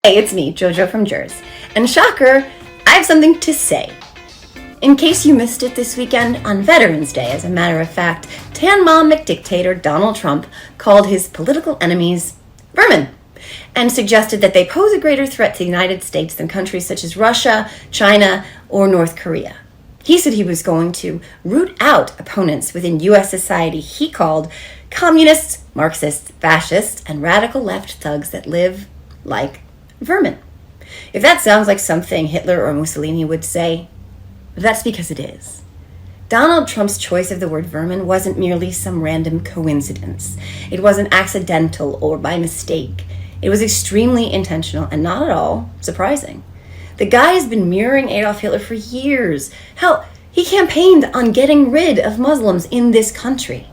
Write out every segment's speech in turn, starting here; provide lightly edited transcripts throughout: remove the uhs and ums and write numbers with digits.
Hey, it's me, JoJo from Jerz. And shocker, I have something to say. In case you missed it this weekend, on Veterans Day, as a matter of fact, Tan Mom McDictator Donald Trump called his political enemies vermin and suggested that they pose a greater threat to the United States than countries such as Russia, China, or North Korea. He said he was going to root out opponents within U.S. society he called communists, Marxists, fascists, and radical left thugs that live like vermin. If that sounds like something Hitler or Mussolini would say, that's because it is. Donald Trump's choice of the word vermin wasn't merely some random coincidence. It wasn't accidental or by mistake. It was extremely intentional and not at all surprising. The guy has been mirroring Adolf Hitler for years. Hell, he campaigned on getting rid of Muslims in this country.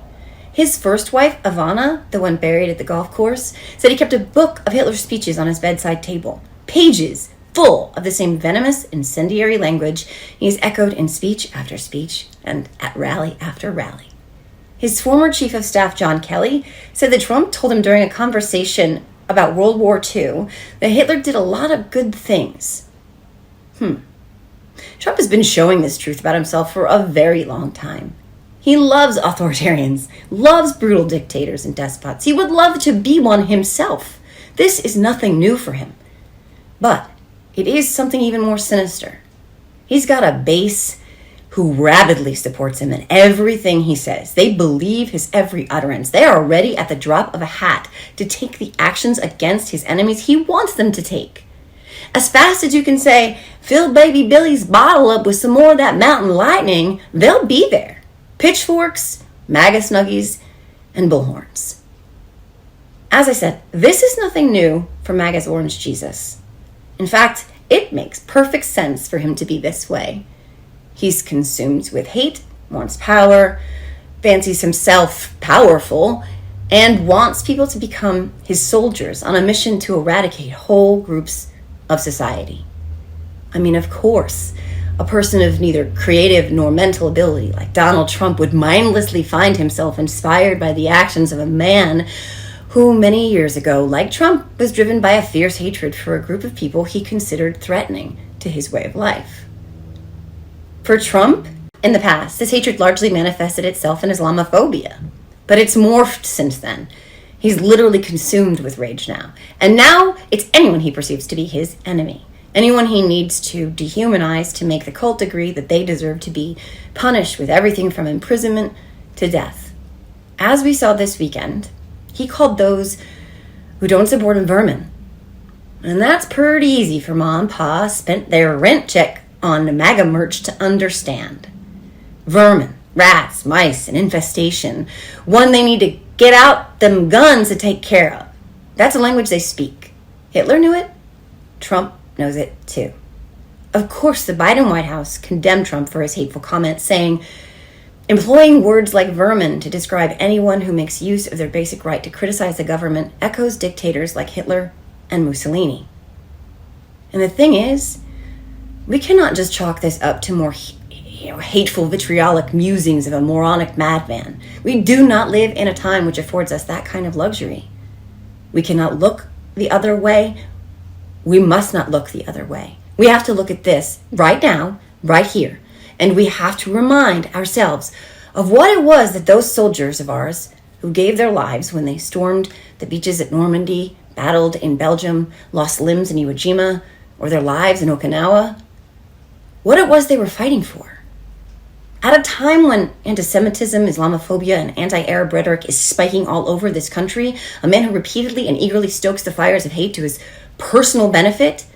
His first wife, Ivana, the one buried at the golf course, said he kept a book of Hitler's speeches on his bedside table. Pages full of the same venomous, incendiary language he's echoed in speech after speech and at rally after rally. His former chief of staff, John Kelly, said that Trump told him during a conversation about World War II that Hitler did a lot of good things. Trump has been showing this truth about himself for a very long time. He loves authoritarians, loves brutal dictators and despots. He would love to be one himself. This is nothing new for him. But it is something even more sinister. He's got a base who rabidly supports him in everything he says. They believe his every utterance. They are ready at the drop of a hat to take the actions against his enemies he wants them to take. As fast as you can say, fill baby Billy's bottle up with some more of that mountain lightning, they'll be there. Pitchforks, MAGA snuggies, and bullhorns. As I said, this is nothing new for MAGA's Orange Jesus. In fact, it makes perfect sense for him to be this way. He's consumed with hate, wants power, fancies himself powerful, and wants people to become his soldiers on a mission to eradicate whole groups of society. I mean, of course, a person of neither creative nor mental ability like Donald Trump would mindlessly find himself inspired by the actions of a man who many years ago, like Trump, was driven by a fierce hatred for a group of people he considered threatening to his way of life. For Trump, in the past, this hatred largely manifested itself in Islamophobia, but it's morphed since then. He's literally consumed with rage now, and now it's anyone he perceives to be his enemy. Anyone he needs to dehumanize to make the cult agree that they deserve to be punished with everything from imprisonment to death. As we saw this weekend, he called those who don't support him vermin. And that's pretty easy for Ma and Pa spent their rent check on MAGA merch to understand. Vermin, rats, mice, and infestation. One they need to get out them guns to take care of. That's a language they speak. Hitler knew it. Trump knows it too. Of course, the Biden White House condemned Trump for his hateful comments, saying, employing words like vermin to describe anyone who makes use of their basic right to criticize the government echoes dictators like Hitler and Mussolini. And the thing is, we cannot just chalk this up to more hateful, vitriolic musings of a moronic madman. We do not live in a time which affords us that kind of luxury. We cannot look the other way. We must not look the other way. We have to look at this right now, right here, and we have to remind ourselves of what it was that those soldiers of ours who gave their lives when they stormed the beaches at Normandy, battled in Belgium, lost limbs in Iwo Jima, or their lives in Okinawa, what it was they were fighting for. At a time when anti-Semitism, Islamophobia, and anti-Arab rhetoric is spiking all over this country, a man who repeatedly and eagerly stokes the fires of hate to his personal benefit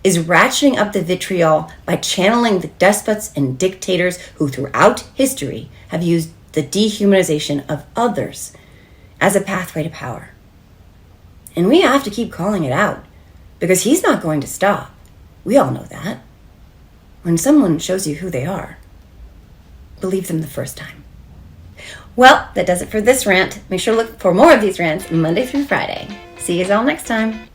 is ratcheting up the vitriol by channeling the despots and dictators who throughout history have used the dehumanization of others as a pathway to power. And we have to keep calling it out because he's not going to stop. We all know that. When someone shows you who they are, believe them the first time. Well, that does it for this rant. Make sure to look for more of these rants Monday through Friday. See you all next time.